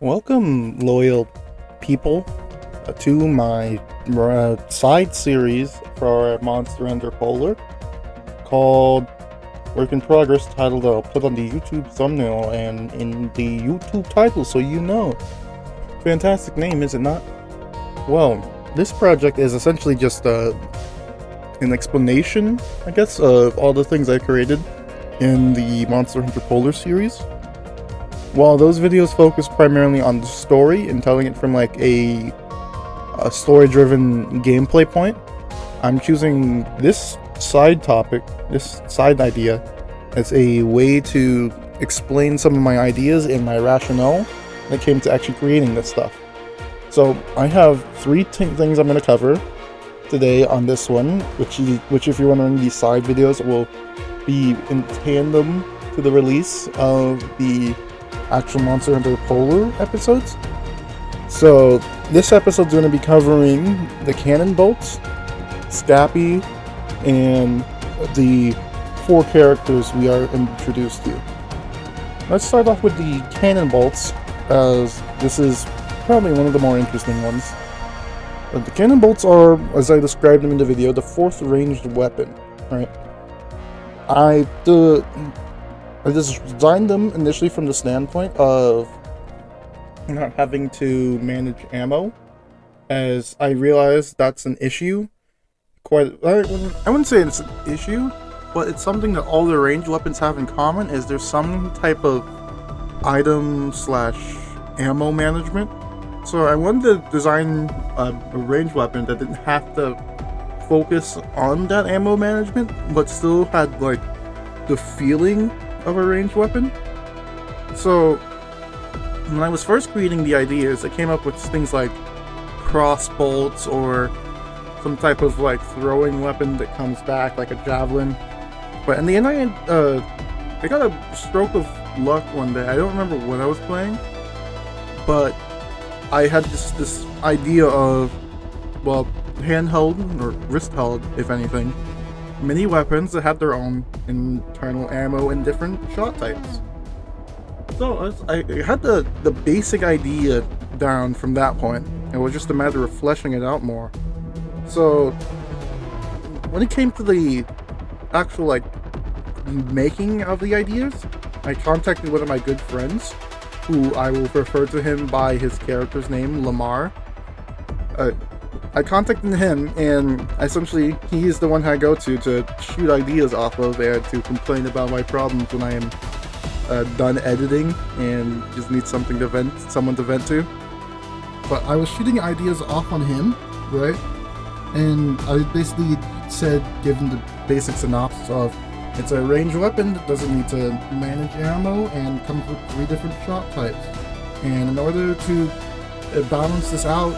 Welcome, loyal people, to my side series for Monster Hunter Pollr called Work in Progress, titled I'll put on the YouTube thumbnail and in the YouTube title so you know. Fantastic name, is it not? Well, this project is essentially just an explanation, I guess, of all the things I created in the Monster Hunter Pollr series. While those videos focus primarily on the story and telling it from like a story-driven gameplay point, I'm choosing this side topic, this side idea, as a way to explain some of my ideas and my rationale when it came to actually creating this stuff. So I have three things I'm going to cover today on this one, which if you're wondering, these side videos will be in tandem to the release of the actual Monster Hunter Pollr episodes. So this episode's going to be covering the cannon bolts, Scappy, and the 4 characters we are introduced to. Let's start off with the cannon bolts, as this is probably one of the more interesting ones. The cannon bolts are, as I described them in the video, the 4th ranged weapon. Right? I designed them initially from the standpoint of not having to manage ammo, as I realized that's an issue. I wouldn't say it's an issue, but it's something that all the ranged weapons have in common, is there's some type of item/ammo management. So I wanted to design a ranged weapon that didn't have to focus on that ammo management, but still had like the feeling of a ranged weapon. So when I was first creating the ideas, I came up with things like cross bolts or some type of like throwing weapon that comes back like a javelin. But in the end, I got a stroke of luck one day. I don't remember what I was playing, but I had this idea of, well, handheld or wrist held, if anything, mini weapons that had their own internal ammo and different shot types. So I had the basic idea down from that point. It was just a matter of fleshing it out more. So when it came to the actual like making of the ideas, I contacted one of my good friends, who I will refer to him by his character's name, Lamar. I contacted him, and essentially he is the one I go to shoot ideas off of and to complain about my problems when I am done editing and just need someone to vent to. But I was shooting ideas off on him, right? And I basically said, given the basic synopsis of, it's a ranged weapon that doesn't need to manage ammo and comes with 3 different shot types. And in order to balance this out,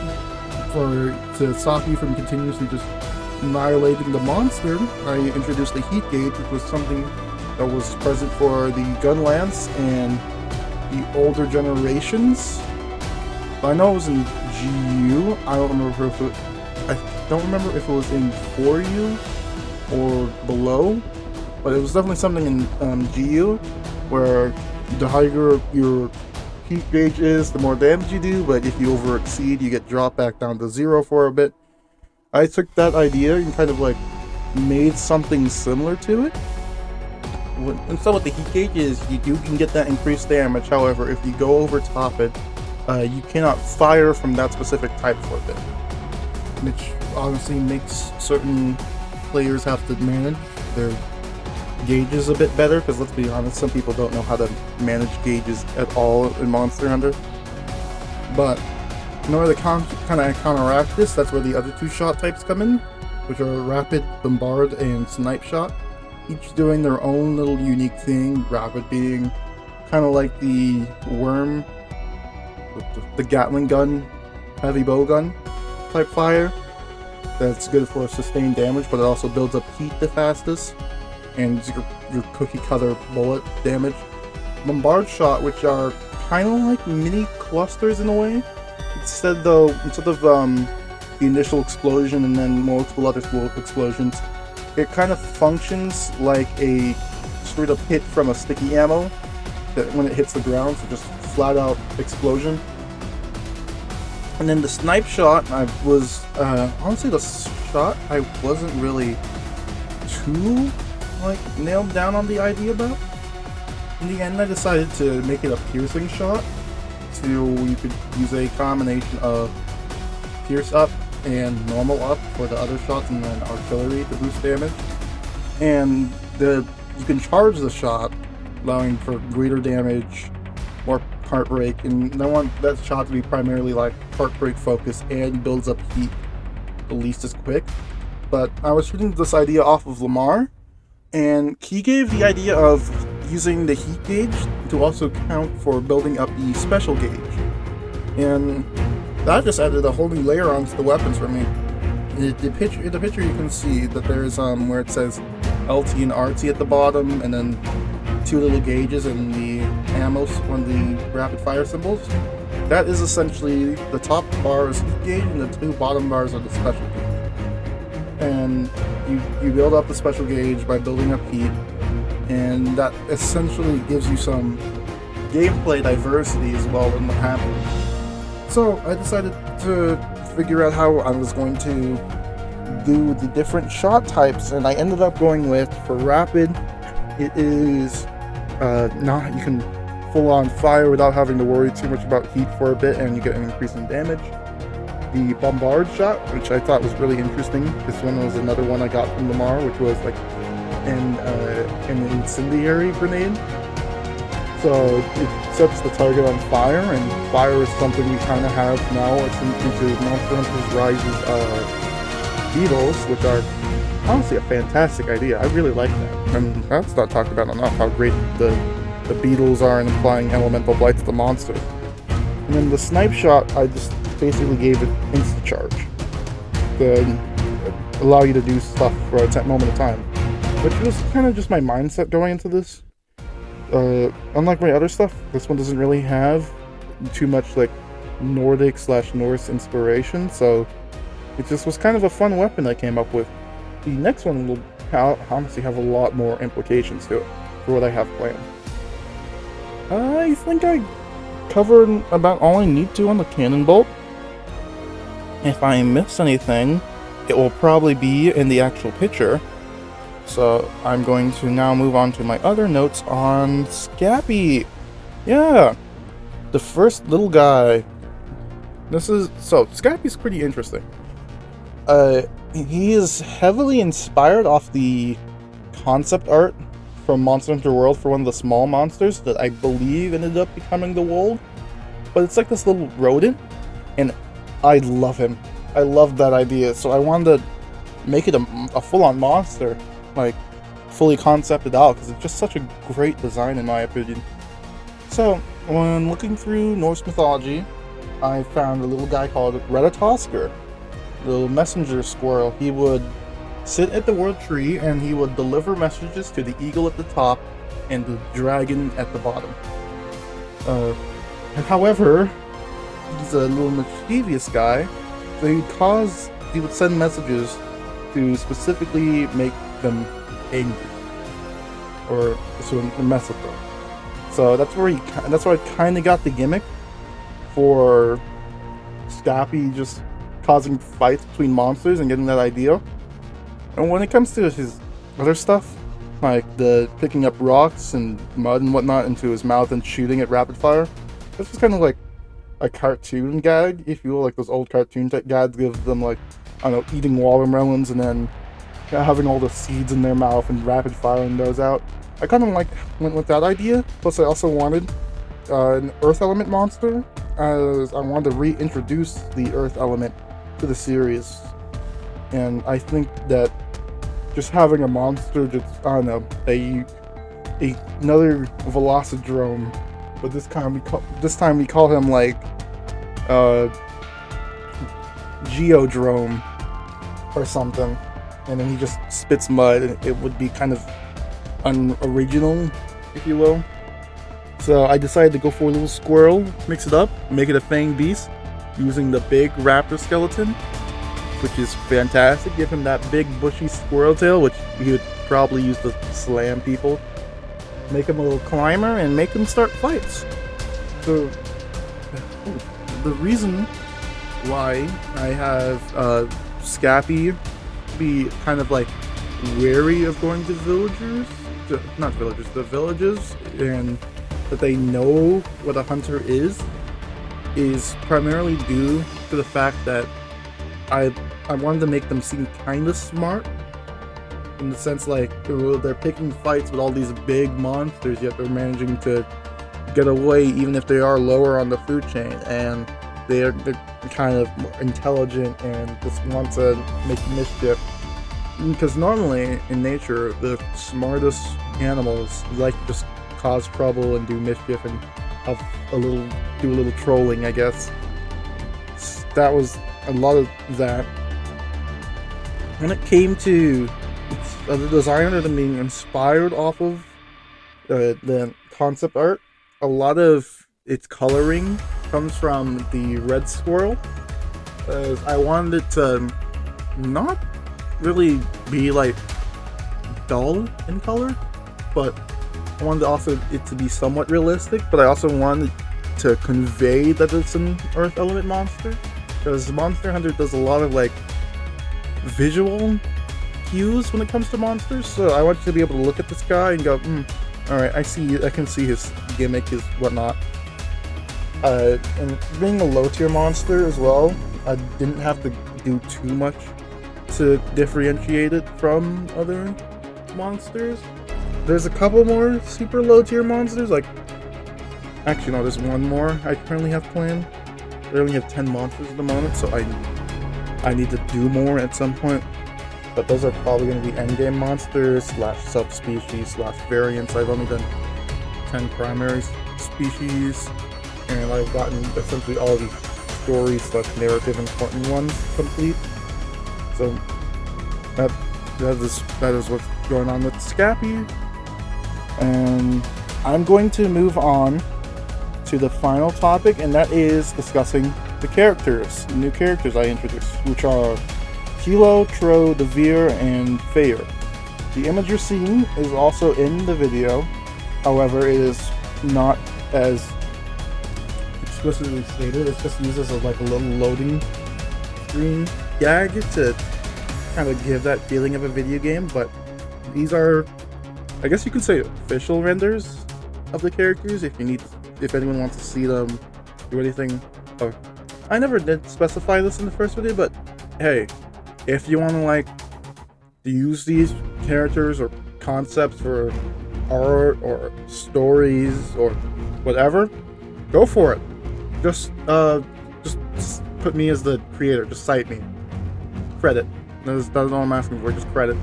to stop you from continuously just annihilating the monster, I introduced the heat gauge, which was something that was present for the gun lance and the older generations. But I know it was in GU. I don't remember if it was in 4U or below, but it was definitely something in GU, where the higher your heat gauge is, the more damage you do, but if you over exceed, you get dropped back down to 0 for a bit. I took that idea and kind of like made something similar to it. And so with the heat gauge is, you can get that increased damage. However, if you go over top it, you cannot fire from that specific type for a bit, which honestly makes certain players have to manage their gauges a bit better, because let's be honest, some people don't know how to manage gauges at all in Monster Hunter. But in order to kind of counteract this, that's where the other 2 shot types come in, which are Rapid, Bombard, and Snipe Shot, each doing their own little unique thing. Rapid being kind of like the worm, the Gatling gun, heavy bow gun type fire. That's good for sustained damage, but it also builds up heat the fastest, and your cookie cutter bullet damage. Bombard Shot, which are kind of like mini clusters in a way. Instead of the initial explosion and then multiple other explosions, it kind of functions like a straight up hit from a sticky ammo that when it hits the ground, so just flat out explosion. And then the snipe shot, I was honestly the shot I wasn't really too like nailed down on the idea about. In the end, I decided to make it a piercing shot, so you could use a combination of pierce up and normal up for the other shots, and then artillery to boost damage. And you can charge the shot, allowing for greater damage, more heartbreak, and I want that shot to be primarily like heartbreak focused and builds up heat the least as quick. But I was shooting this idea off of Lamar, and he gave the idea of using the heat gauge to also count for building up the special gauge, and that just added a whole new layer onto the weapons for me. In the picture you can see that there's where it says LT and RT at the bottom, and then two little gauges and the ammo on the rapid fire symbols. That is essentially the top bar is heat gauge, and the two bottom bars are the special gauge. And you build up the special gauge by building up heat, and that essentially gives you some gameplay diversity as well in what happens. So I decided to figure out how I was going to do the different shot types, and I ended up going with, for rapid, it is not, you can full on fire without having to worry too much about heat for a bit, and you get an increase in damage. The bombard shot, which I thought was really interesting. This one was another one I got from Lamar, which was like an incendiary grenade. So it sets the target on fire, and fire is something we kind of have now into Monster Hunter's Rise's beetles, which are honestly a fantastic idea. I really like that, and that's not talked about enough, how great the beetles are in applying elemental blight to the monster. And then the snipe shot, I just basically gave it insta charge to allow you to do stuff for a moment of time, which was kind of just my mindset going into this. Unlike my other stuff, this one doesn't really have too much like Nordic/Norse inspiration, so it just was kind of a fun weapon I came up with. The next one will honestly have a lot more implications to it for what I have planned. I think I covered about all I need to on the cannon bolt. If I miss anything, it will probably be in the actual picture. So I'm going to now move on to my other notes on Scappy. Yeah, the first little guy. Scappy's pretty interesting. He is heavily inspired off the concept art from Monster Hunter World for one of the small monsters that I believe ended up becoming the Wold. But it's like this little rodent, and I love him. I love that idea, so I wanted to make it a full-on monster, like fully concepted out, because it's just such a great design in my opinion. So when looking through Norse mythology, I found a little guy called Retatosker, little messenger squirrel. He would sit at the world tree and he would deliver messages to the eagle at the top and the dragon at the bottom. However, he's a little mischievous guy, so he would send messages to specifically make them angry, or to mess with them. So that's where I kind of got the gimmick for Scappy just causing fights between monsters and getting that idea. And when it comes to his other stuff, like the picking up rocks and mud and whatnot into his mouth and shooting it rapid fire, this is kind of like a cartoon gag, if you will, like those old cartoon type gags give them, like, I don't know, eating watermelons and then having all the seeds in their mouth and rapid firing those out. I kind of went with that idea. Plus I also wanted an earth element monster, as I wanted to reintroduce the earth element to the series. And I think that just having a monster, just, I don't know, another Velocidrome, but this time we call him like Geodrome or something, and then he just spits mud, and it would be kind of unoriginal, if you will. So I decided to go for a little squirrel, mix it up, make it a fang beast, using the big raptor skeleton, which is fantastic. Give him that big bushy squirrel tail, which he would probably use to slam people. Make him a little climber and make him start fights. So the reason why I have Scappy be kind of like wary of going to the villages, and that they know what a hunter is primarily due to the fact that I wanted to make them seem kind of smart, in the sense like they're picking fights with all these big monsters, yet they're managing to get away even if they are lower on the food chain, and they're kind of more intelligent and just want to make mischief. Because normally in nature, the smartest animals like to just cause trouble and do mischief and have do a little trolling, I guess. That was a lot of that. When it came to the designer that being inspired off of the concept art, a lot of its coloring comes from the red squirrel. I wanted it to not really be like dull in color, but I wanted also it to be somewhat realistic, but I also wanted to convey that it's an earth element monster, because Monster Hunter does a lot of like visual cues when it comes to monsters. So I want you to be able to look at this guy and go, alright, I can see his gimmick, his whatnot. And being a low tier monster as well, I didn't have to do too much to differentiate it from other monsters. There's a couple more super low tier monsters, like, actually no, there's one more I currently have planned. I only have 10 monsters at the moment, so I need to do more at some point. But those are probably going to be endgame monsters / subspecies / variants. I've only done 10 primary species, and I've gotten essentially all the story / narrative important ones complete. So that is what's going on with Scappy. And I'm going to move on to the final topic, and that is discussing the characters, the new characters I introduced, which are Kilo, Tro, Devere, and Fayer. The image you're seeing is also in the video, however it is not as explicitly stated. It's just used as a little loading screen gag to kind of give that feeling of a video game, but these are, I guess you could say, official renders of the characters. If anyone wants to see them do anything, I never did specify this in the first video, but hey, if you want to use these characters or concepts for art or stories or whatever, go for it. Just put me as the creator. Just cite me. Credit. That's all I'm asking for. Just credit.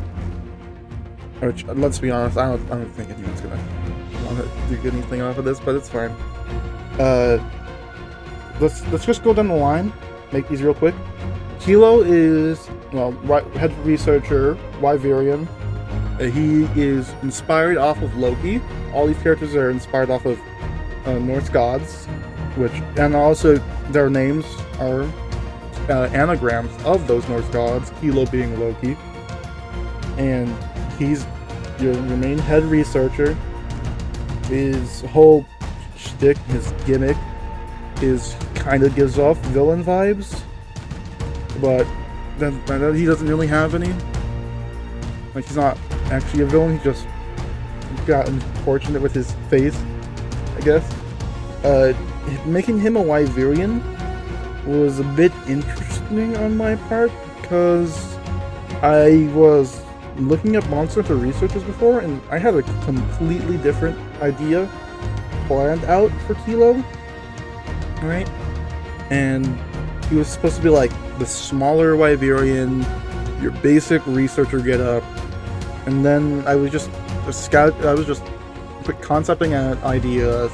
Which, let's be honest, I don't think anyone's gonna want to do anything off of this, but it's fine. Let's just go down the line. Make these real quick. Kilo is, head researcher, Wyverian. He is inspired off of Loki. All these characters are inspired off of Norse gods, and also their names are anagrams of those Norse gods, Kilo being Loki. And he's your main head researcher. His whole shtick, his gimmick, kind of gives off villain vibes, but then he doesn't really have any. Like, he's not actually a villain. He just got unfortunate with his face, I guess. Making him a Wyverian was a bit interesting on my part, because I was looking at Monster Hunter researchers before, and I had a completely different idea planned out for Kilo, right? And he was supposed to be like the smaller Wyverian, your basic researcher getup, and then I was just concepting out ideas,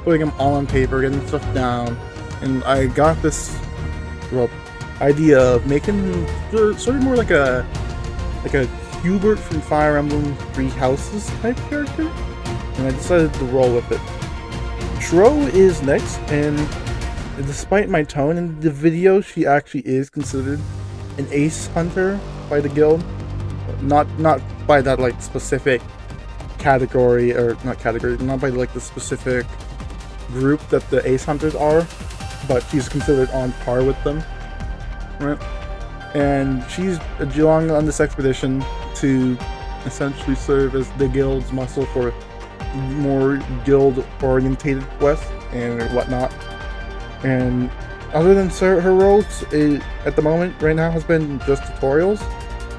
putting them all on paper, getting stuff down, and I got this idea of making him sort of more like a Hubert from Fire Emblem Three Houses type character, and I decided to roll with it. Tro is next, and despite my tone in the video, she actually is considered an ace hunter by the guild. Not by that specific category, or not by the specific group that the Ace Hunters are, but she's considered on par with them, right? And she's belonging on this expedition to essentially serve as the guild's muscle for more guild-orientated quests and whatnot. And other than her roles, at the moment, right now, has been just tutorials.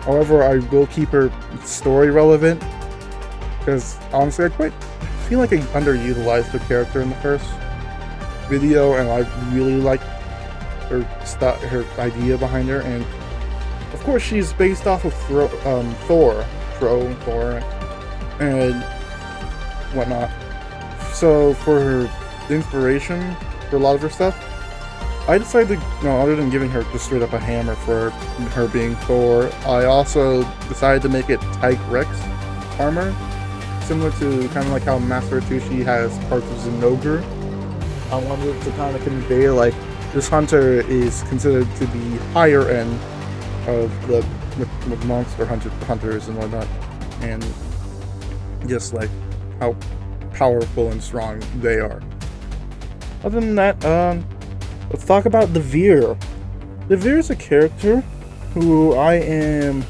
However, I will keep her story relevant, because honestly, I feel like I underutilized her character in the first video, and I really like her idea behind her. And of course, she's based off of Thor, and whatnot. So for her inspiration for a lot of her stuff, I decided to, other than giving her just straight up a hammer for her being Thor, I also decided to make it Tyke Rex armor, similar to kind of like how Master Atushi has parts of Zenogre. I wanted to kind of convey like this hunter is considered to be higher end of the with monster hunters and whatnot, and just like how powerful and strong they are. Other than that, let's talk about the Veer. The Veer is a character who I am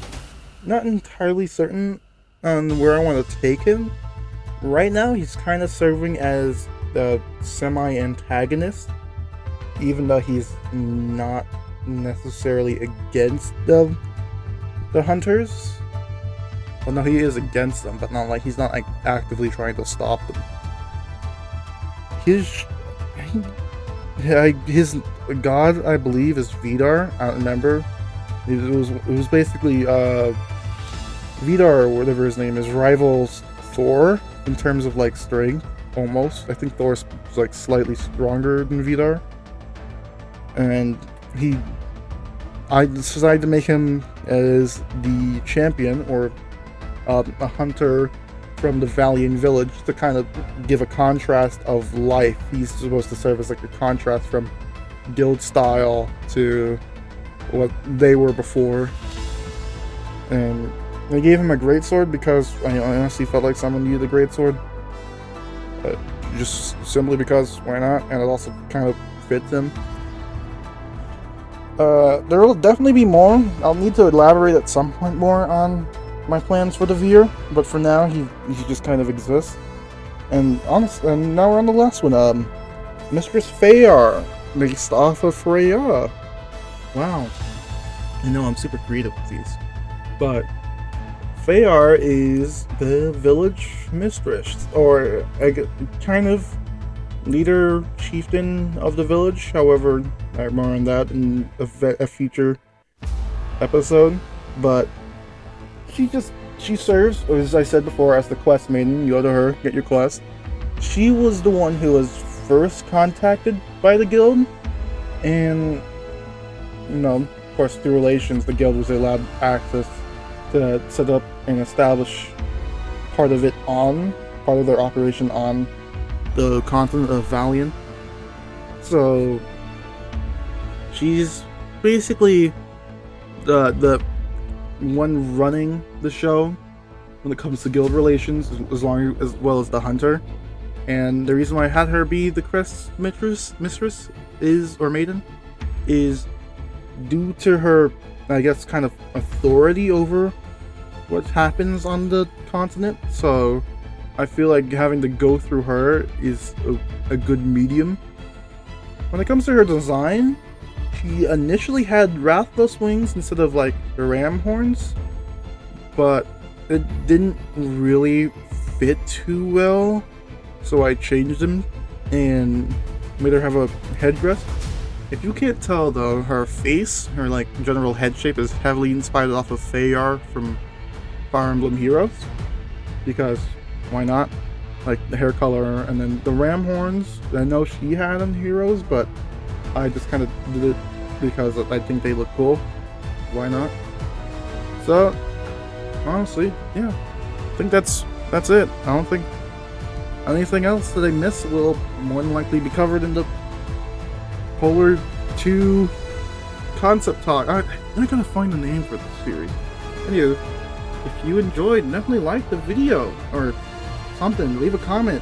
not entirely certain on where I want to take him. Right now, he's kind of serving as the semi-antagonist, even though he's not necessarily against the hunters. Well, no, he is against them, but not like he's not like actively trying to stop them. His god, I believe, is Vidar. I don't remember. It was basically Vidar, or whatever his name is, rivals Thor in terms of like strength, almost. I think Thor's like slightly stronger than Vidar, and I decided to make him as the champion, or a hunter from the Valiant Village, to kind of give a contrast of life. He's supposed to serve as like a contrast from guild style to what they were before. And I gave him a greatsword because I honestly felt like someone needed a greatsword. Just simply because, why not? And it also kind of fits him. There will definitely be more. I'll need to elaborate at some point more on my plans for the Veer, but for now he just kind of exists. And now we're on the last one. Mistress Fayar, based off of Freya. Wow, I know I'm super creative with these, but Fayar is the village mistress, or a kind of leader, chieftain of the village. However, I have more on that in a future episode. But she serves, as I said before, as the quest maiden. You go to her, get your quest. She was the one who was first contacted by the guild, and of course through relations, the guild was allowed access to set up and establish part of their operation on the continent of Valiant. So she's basically the one running the show when it comes to guild relations, as well as the hunter. And the reason why I had her be the quest mistress or maiden is due to her, I guess, kind of authority over what happens on the continent. So I feel like having to go through her is a good medium. When it comes to her design, she initially had Rathalos wings instead of like the ram horns, but it didn't really fit too well, so I changed them and made her have a headdress. If you can't tell though, her face, her like general head shape, is heavily inspired off of Fayar from Fire Emblem Heroes, because why not? Like the hair color, and then the ram horns, I know she had on Heroes, but I just kind of did it because I think they look cool. Why not? So honestly, yeah, I think that's it. I don't think anything else that I missed will more than likely be covered in the Pollr 2 concept talk. I gotta find a name for this series. Anyway, if you enjoyed, definitely like the video or something. Leave a comment.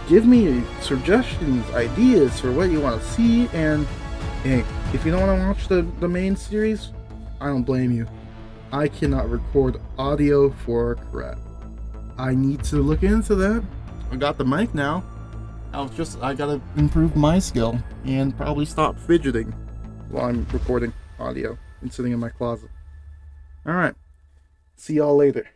give me suggestions, ideas for what you want to see, and hey, if you don't want to watch the main series, I don't blame you. I cannot record audio for crap. I need to look into that. I got the mic now. I gotta improve my skill and probably stop fidgeting while I'm recording audio and sitting in my closet. Alright, see y'all later.